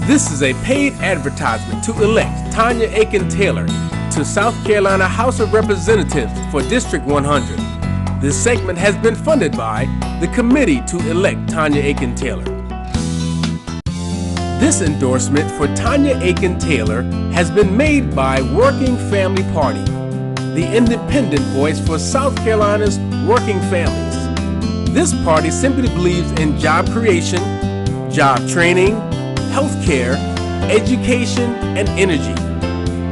This is a paid advertisement to elect Tonia Aiken Taylor to South Carolina House of Representatives for District 100. This segment has been funded by the Committee to elect Tonia Aiken Taylor. This endorsement for Tonia Aiken Taylor has been made by Working Family Party, the independent voice for South Carolina's working families. This party simply believes in job creation, job training, health care, education, and energy.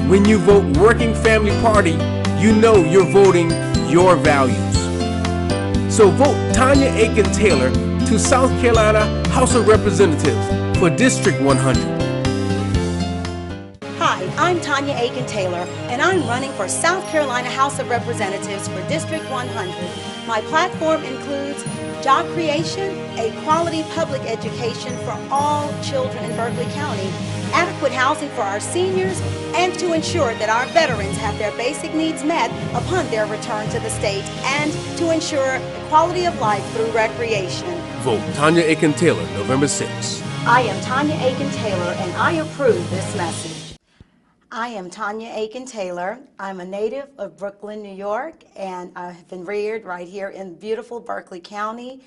When you vote Working Family Party, you know you're voting your values. So vote Tonia Aiken Taylor to South Carolina House of Representatives for District 100. Hi, I'm Tonia Aiken Taylor, and I'm running for South Carolina House of Representatives for District 100. My platform includes job creation, a quality public education for all children in Berkeley County, adequate housing for our seniors, and to ensure that our veterans have their basic needs met upon their return to the state, and to ensure quality of life through recreation. Vote Tonia Aiken Taylor, November 6th. I am Tonia Aiken Taylor, and I approve this message. I am Tonia Aiken Taylor. I'm a native of Brooklyn, New York, and I have been reared right here in beautiful Berkeley County.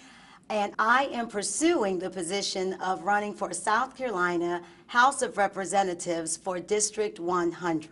And I am pursuing the position of running for South Carolina House of Representatives for District 100.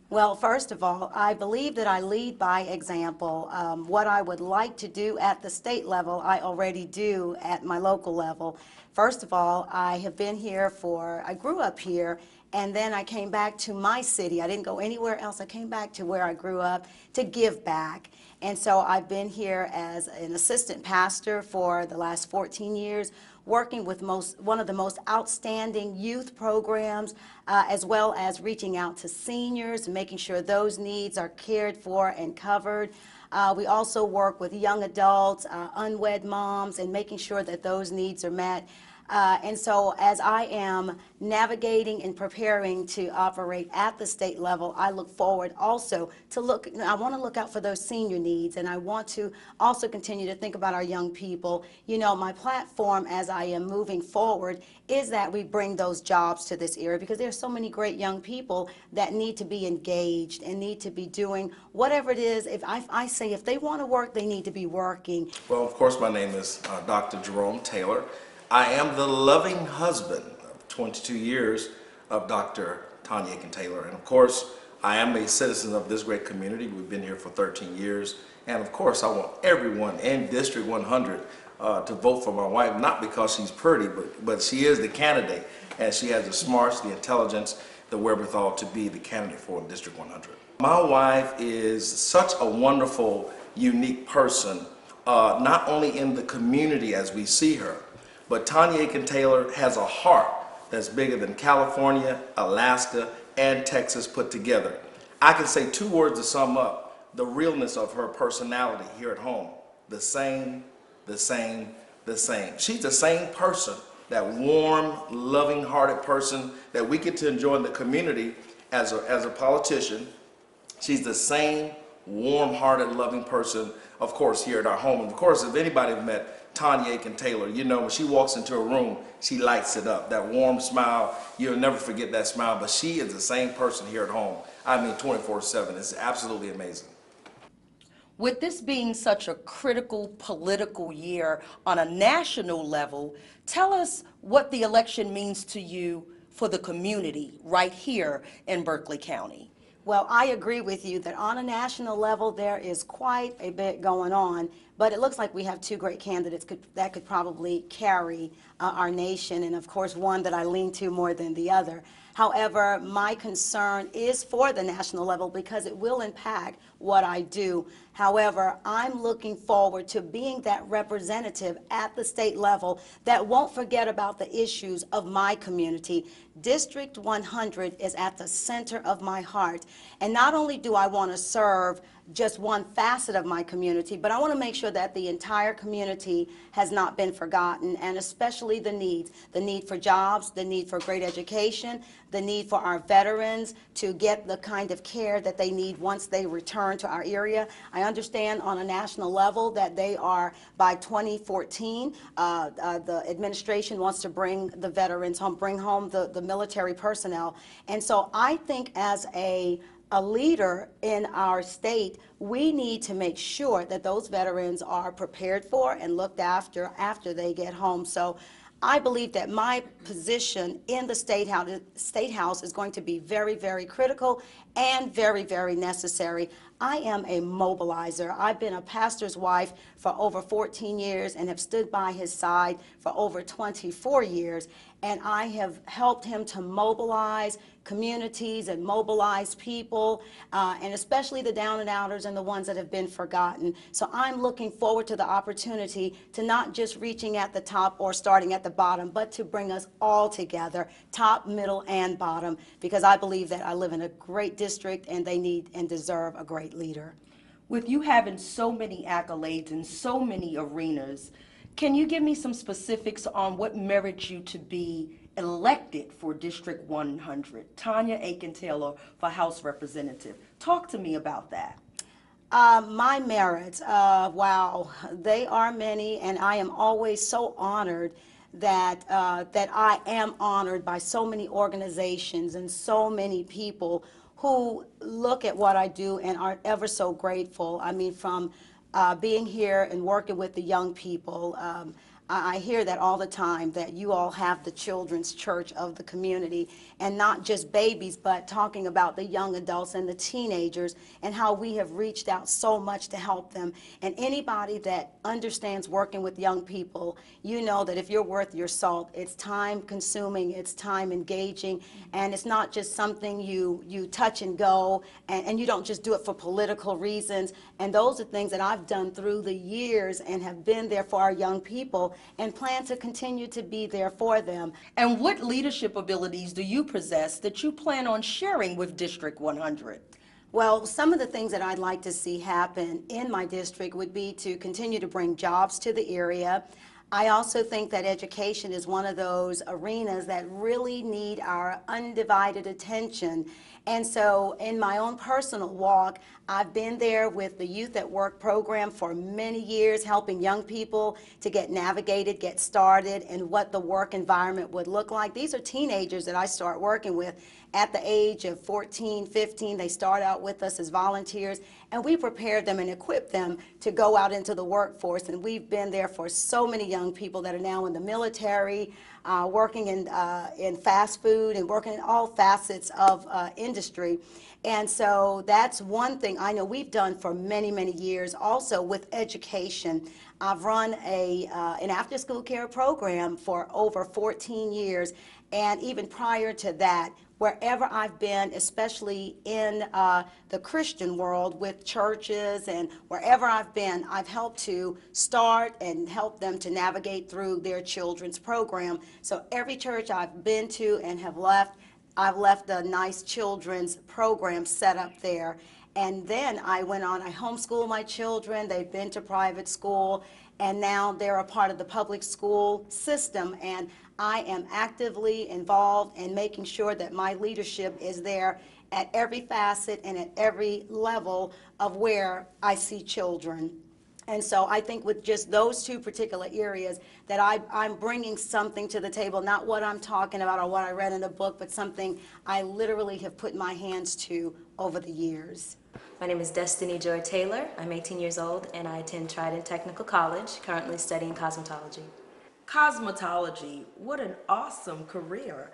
Well, first of all, I believe that I lead by example. What I would like to do at the state level, I already do at my local level. First of all, I have been here I grew up here, and then I came back to my city. I didn't go anywhere else. I came back to where I grew up to give back. And so I've been here as an assistant pastor for the last 14 years, working with one of the most outstanding youth programs, as well as reaching out to seniors, making sure those needs are cared for and covered. We also work with young adults, unwed moms, and making sure that those needs are met. And so as I am navigating and preparing to operate at the state level, I look forward also to I want to look out for those senior needs, and I want to also continue to think about our young people. You know, my platform as I am moving forward is that we bring those jobs to this area, because there's so many great young people that need to be engaged and need to be doing whatever it is. If I say if they want to work, they need to be working. Well, of course, my name is Dr. Jerome Taylor. I am the loving husband of 22 years of Dr. Tonia Aiken Taylor. And of course, I am a citizen of this great community. We've been here for 13 years. And of course, I want everyone in District 100 to vote for my wife, not because she's pretty, but she is the candidate. And she has the smarts, the intelligence, the wherewithal to be the candidate for District 100. My wife is such a wonderful, unique person, not only in the community as we see her, but Tonia Aiken Taylor has a heart that's bigger than California, Alaska, and Texas put together. I can say two words to sum up the realness of her personality here at home. The same, the same, the same. She's the same person, that warm, loving-hearted person that we get to enjoy in the community as a politician. She's the same warm-hearted, loving person, of course, here at our home. And of course, if anybody has met Tonia Aiken Taylor, you know, when she walks into a room, she lights it up. That warm smile, you'll never forget that smile. But she is the same person here at home. I mean, 24/7. It's absolutely amazing. With this being such a critical political year on a national level, tell us what the election means to you for the community right here in Berkeley County. Well, I agree with you that on a national level there is quite a bit going on, but it looks like we have two great candidates that could probably carry our nation, and of course one that I lean to more than the other. However, my concern is for the national level because it will impact what I do. However, I'm looking forward to being that representative at the state level that won't forget about the issues of my community. District 100 is at the center of my heart. And not only do I want to serve just one facet of my community, but I want to make sure that the entire community has not been forgotten, and especially the need for jobs, the need for great education, the need for our veterans to get the kind of care that they need once they return to our area. I understand on a national level that they are, by 2014, the administration wants to bring the veterans home, bring home the military personnel. And so I think as a leader in our state, we need to make sure that those veterans are prepared for and looked after they get home. So I believe that my position in the State House is going to be very, very critical and very, very necessary. I am a mobilizer. I've been a pastor's wife for over 14 years and have stood by his side for over 24 years. And I have helped him to mobilize communities and mobilize people, and especially the down and outers and the ones that have been forgotten. So I'm looking forward to the opportunity to not just reaching at the top or starting at the bottom, but to bring us all together, top, middle, and bottom, because I believe that I live in a great district and they need and deserve a great leader. With you having so many accolades in so many arenas, can you give me some specifics on what merits you to be elected for District 100? Tonia Aiken Taylor for House Representative. Talk to me about that. My merits, wow, they are many, and I am always so honored that I am honored by so many organizations and so many people who look at what I do and are ever so grateful. I mean, from being here and working with the young people, I hear that all the time, that you all have the children's church of the community, and not just babies, but talking about the young adults and the teenagers and how we have reached out so much to help them. And anybody that understands working with young people, you know that if you're worth your salt, it's time consuming, it's time engaging, and it's not just something you touch and go, and you don't just do it for political reasons. And those are things that I've done through the years and have been there for our young people, and plan to continue to be there for them. And what leadership abilities do you possess that you plan on sharing with District 100? Well, some of the things that I'd like to see happen in my district would be to continue to bring jobs to the area. I also think that education is one of those arenas that really need our undivided attention. And so in my own personal walk, I've been there with the Youth at Work program for many years, helping young people to get navigated, get started, and what the work environment would look like. These are teenagers that I start working with at the age of 14, 15. They start out with us as volunteers, and we prepare them and equip them to go out into the workforce. And we've been there for so many young people that are now in the military, working in fast food, and working in all facets of industry. And so that's one thing I know we've done for many, many years. Also with education, I've run an after-school care program for over 14 years, and even prior to that, wherever I've been, especially in the Christian world with churches, and wherever I've been, I've helped to start and help them to navigate through their children's program. So every church I've been to and have left, I've left a nice children's program set up there. And then I went on, I homeschool my children, they've been to private school, and now they're a part of the public school system. And I am actively involved in making sure that my leadership is there at every facet and at every level of where I see children. And so I think with just those two particular areas that I'm bringing something to the table, not what I'm talking about or what I read in a book, but something I literally have put my hands to over the years. My name is Destiny Joy Taylor. I'm 18 years old and I attend Trident Technical College, currently studying cosmetology. Cosmetology, what an awesome career.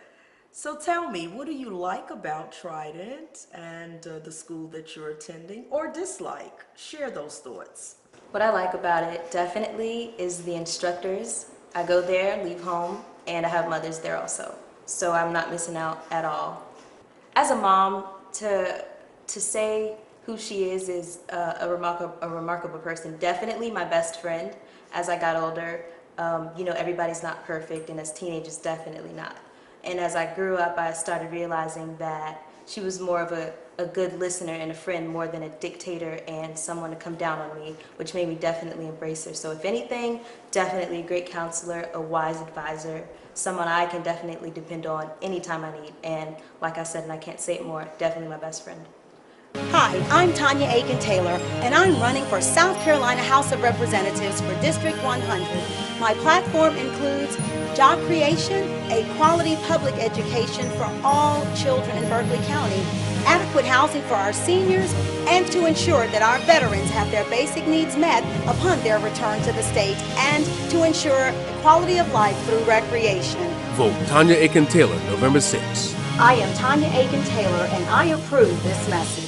So tell me, what do you like about Trident and the school that you're attending, or dislike? Share those thoughts. What I like about it definitely is the instructors. I go there, leave home, and I have mothers there also. So I'm not missing out at all. As a mom, to say who she is a remarkable person. Definitely my best friend. As I got older, you know, everybody's not perfect, and as teenagers, definitely not. And as I grew up, I started realizing that she was more of a good listener and a friend more than a dictator and someone to come down on me, which made me definitely embrace her. So if anything, definitely a great counselor, a wise advisor, someone I can definitely depend on anytime I need. And like I said, and I can't say it more, definitely my best friend. Hi, I'm Tonia Aiken Taylor, and I'm running for South Carolina House of Representatives for District 100. My platform includes job creation, a quality public education for all children in Berkeley County, adequate housing for our seniors, and to ensure that our veterans have their basic needs met upon their return to the state, and to ensure quality of life through recreation. Vote Tonia Aiken Taylor, November 6. I am Tonia Aiken Taylor, and I approve this message.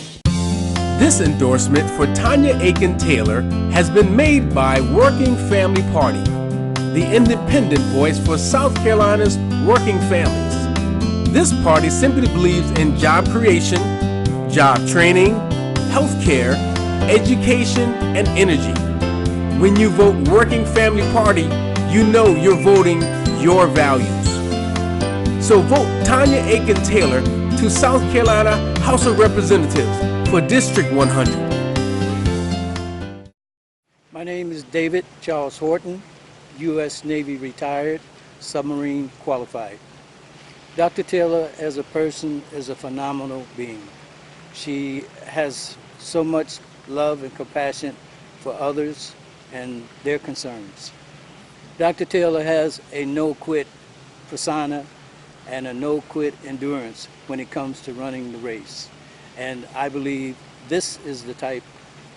This endorsement for Tonia Aiken Taylor has been made by Working Family Party, the independent voice for South Carolina's working families. This party simply believes in job creation, job training, health care, education, and energy. When you vote Working Family Party, you know you're voting your values. So vote Tonia Aiken Taylor to South Carolina House of Representatives for District 100. My name is David Charles Horton, U.S. Navy retired, submarine qualified. Dr. Taylor as a person is a phenomenal being. She has so much love and compassion for others and their concerns. Dr. Taylor has a no-quit persona and a no-quit endurance when it comes to running the race. And I believe this is the type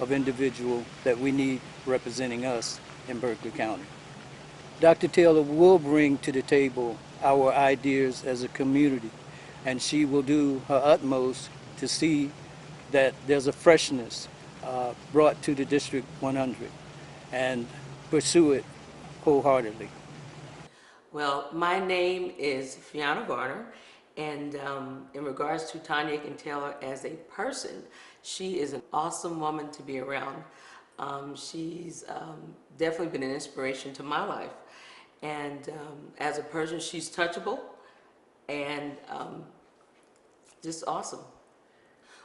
of individual that we need representing us in Berkeley County. Dr. Taylor will bring to the table our ideas as a community, and she will do her utmost to see that there's a freshness brought to the District 100 and pursue it wholeheartedly. Well, my name is Fiona Garner, and in regards to Tonia Aiken Taylor as a person, she is an awesome woman to be around. She's definitely been an inspiration to my life, and as a person, she's touchable and just awesome.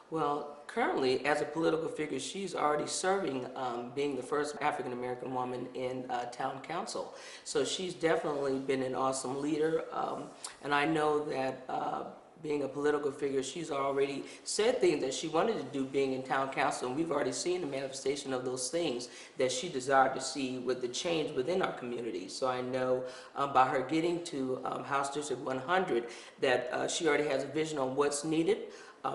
Well, currently, as a political figure, she's already serving, being the first African-American woman in Town Council. So she's definitely been an awesome leader, and I know that being a political figure, she's already said things that she wanted to do being in Town Council, and we've already seen the manifestation of those things that she desired to see with the change within our community. So I know by her getting to House District 100 that she already has a vision on what's needed.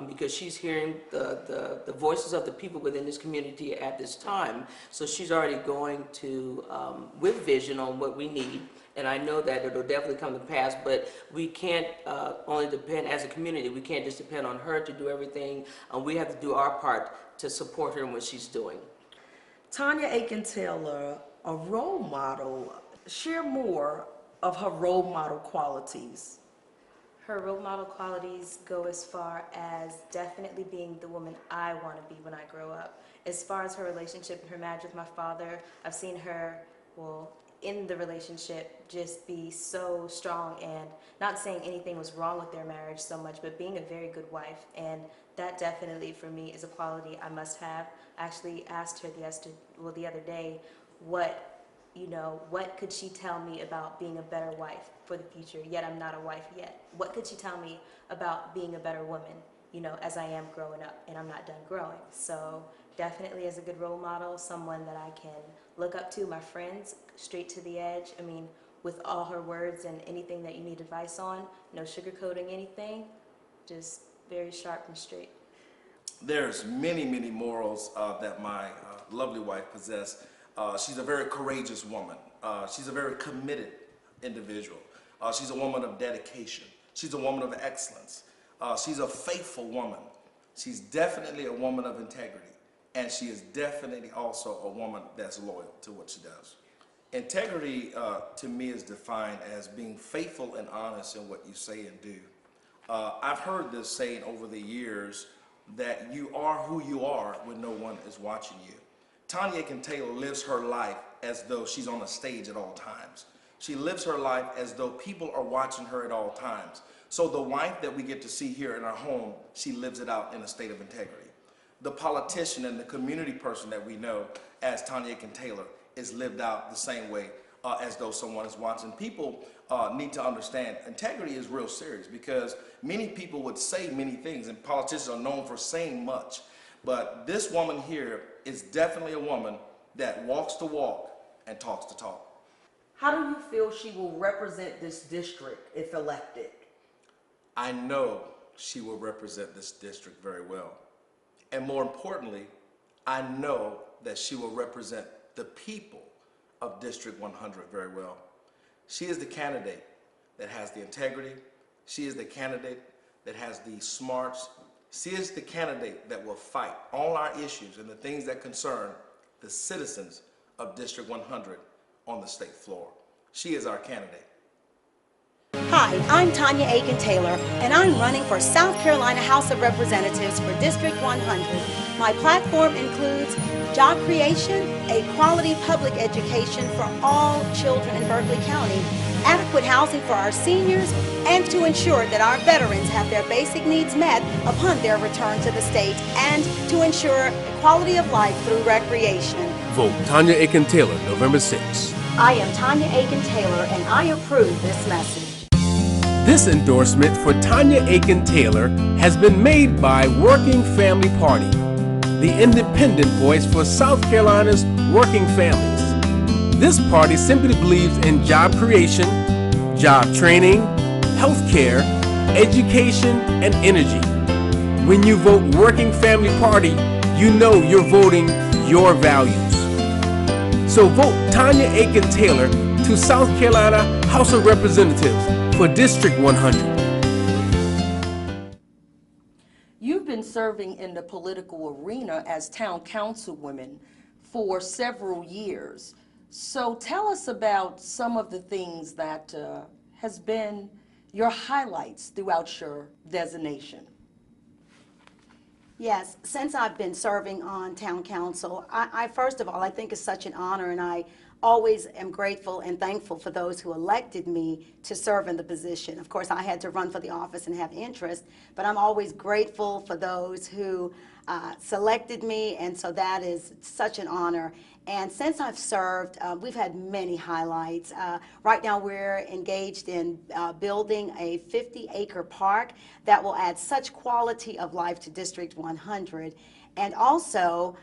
Because she's hearing the voices of the people within this community at this time. So she's already going to, with vision on what we need, and I know that it'll definitely come to pass, but we can't only depend, as a community, we can't just depend on her to do everything. We have to do our part to support her in what she's doing. Tonia Aiken Taylor, a role model. Share more of her role model qualities. Her role model qualities go as far as definitely being the woman I want to be when I grow up. As far as her relationship and her marriage with my father, I've seen her, well, in the relationship just be so strong, and not saying anything was wrong with their marriage so much, but being a very good wife. And that definitely for me is a quality I must have. I actually asked her the other day what could she tell me about being a better wife for the future, yet I'm not a wife yet? What could she tell me about being a better woman, as I am growing up and I'm not done growing? So definitely as a good role model, someone that I can look up to, my friends, straight to the edge. I mean, with all her words and anything that you need advice on, no sugarcoating anything, just very sharp and straight. There's many, many morals that my lovely wife possesses. She's a very courageous woman. She's a very committed individual. She's a woman of dedication. She's a woman of excellence. She's a faithful woman. She's definitely a woman of integrity. And she is definitely also a woman that's loyal to what she does. Integrity, to me, is defined as being faithful and honest in what you say and do. I've heard this saying over the years that you are who you are when no one is watching you. Tonia Aiken Taylor lives her life as though she's on a stage at all times. She lives her life as though people are watching her at all times. So the wife that we get to see here in our home, she lives it out in a state of integrity. The politician and the community person that we know as Tonia Aiken Taylor is lived out the same way as though someone is watching. People need to understand integrity is real serious, because many people would say many things, and politicians are known for saying much. But this woman here is definitely a woman that walks the walk and talks the talk. How do you feel she will represent this district if elected? I know she will represent this district very well. And more importantly, I know that she will represent the people of District 100 very well. She is the candidate that has the integrity. She is the candidate that has the smarts. She is the candidate that will fight all our issues and the things that concern the citizens of District 100 on the state floor. She is our candidate. Hi, I'm Tonia Aiken Taylor, and I'm running for South Carolina House of Representatives for District 100. My platform includes job creation, a quality public education for all children in Berkeley County, adequate housing for our seniors, and to ensure that our veterans have their basic needs met upon their return to the state, and to ensure quality of life through recreation. Vote Tonia Aiken Taylor, November 6. I am Tonia Aiken Taylor, and I approve this message. This endorsement for Tonia Aiken Taylor has been made by Working Family Party, the independent voice for South Carolina's working families. This party simply believes in job creation, job training, health care, education, and energy. When you vote Working Family Party, you know you're voting your values. So vote Tonia Aiken Taylor to South Carolina House of Representatives for District 100. You've been serving in the political arena as Town Councilwoman for several years. So tell us about some of the things that has been your highlights throughout your designation. Yes, since I've been serving on Town Council, I first of all, I think it's such an honor, and I always am grateful and thankful for those who elected me to serve in the position. Of course, I had to run for the office and have interest, but I'm always grateful for those who selected me, and so that is such an honor. And since I've served, we've had many highlights. Right now we're engaged in building a 50-acre park that will add such quality of life to District 100. And also,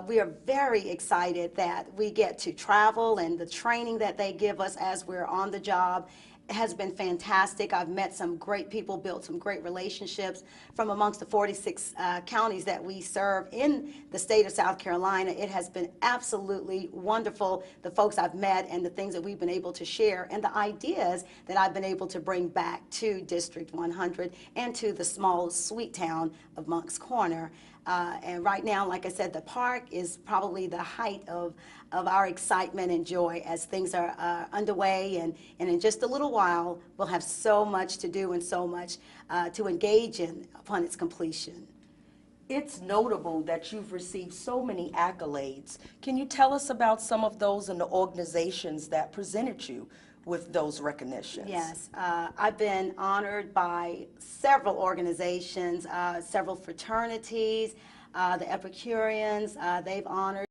we are very excited that we get to travel, and the training that they give us as we're on the job has been fantastic. I've met some great people, built some great relationships from amongst the 46 counties that we serve in the state of South Carolina. It has been absolutely wonderful, the folks I've met and the things that we've been able to share and the ideas that I've been able to bring back to District 100 and to the small, sweet town of Moncks Corner. And right now, like I said, the park is probably the height of our excitement and joy as things are underway, and in just a little while, we'll have so much to do and so much to engage in upon its completion. It's notable that you've received so many accolades. Can you tell us about some of those and the organizations that presented you with those recognitions? Yes, I've been honored by several organizations, several fraternities, the Epicureans, they've honored